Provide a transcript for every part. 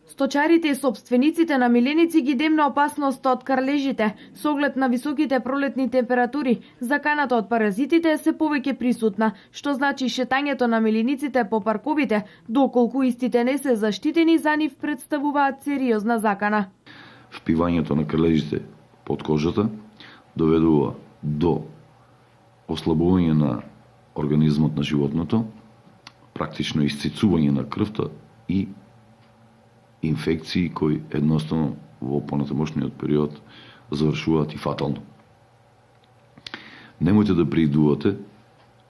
Сточарите и собствениците на миленици ги демна опасноста од карлежите, со оглед на високите пролетни температури. Заканата од паразитите е се повеќе присутна, што значи шетањето на милениците по парковите, доколку истите не се заштитени, за нив представуваат сериозна закана. Впивањето на крлежите под кожата доведува до ослабување на организмот на животното, практично исцицување на крвта и инфекции кои едноставно во понатамошниот период завршуваат и фатално. Немојте да приидувате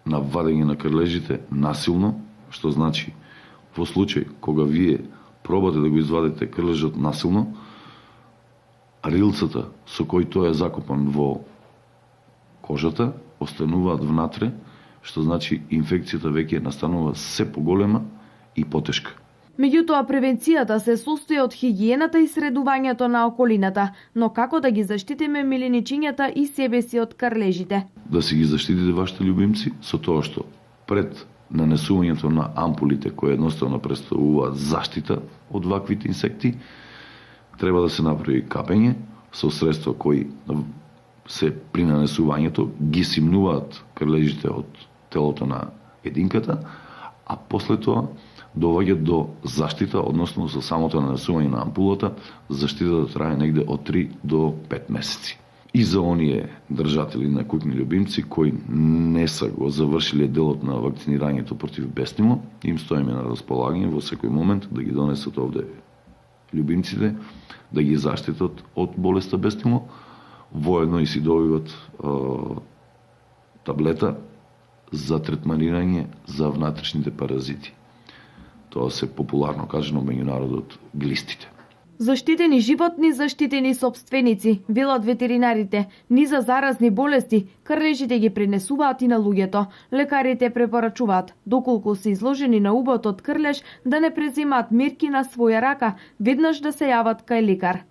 на вадење на крлежите насилно, што значи во случај кога вие пробате да го извадите крлежот насилно, рилцата со кој тој е закопан во кожата остануваат внатре, што значи инфекцијата веќе настанува се поголема и потешка. Меѓутоа, превенцијата се состои од хигиената и средувањето на околината, но како да ги заштитиме миленичињата и себе си од карлежите? Да си ги заштитите вашите љубимци со тоа што пред нанесувањето на ампулите кои едноставно представуваат заштита од ваквите инсекти, треба да се направи капење со средства кои се при нанесувањето ги симнуваат крлежите од телото на единката, а после тоа доваѓа до заштита, односно со самото нанесување на ампулата, заштитата трае негде од 3 до 5 месеци. И за оние држатели на куќни љубимци кои не се го завршиле делот на вакцинирањето против бестимо, им стоиме на располагање во секој момент да ги донесат овде љубимците, да ги заштитат од болеста бестимо, воедно и си добиват таблета за третманирање за внатрешните паразити. Тоа се популарно кажано меѓу народот глистите. Заштитени животни, заштитени собственици, велат ветеринарите. Ни за заразни болести, крлежите ги пренесуваат и на луѓето. Лекарите препорачуваат, доколку се изложени на убот од крлеж, да не преземаат мерки на своја рака, веднаш да се јават кај лекар.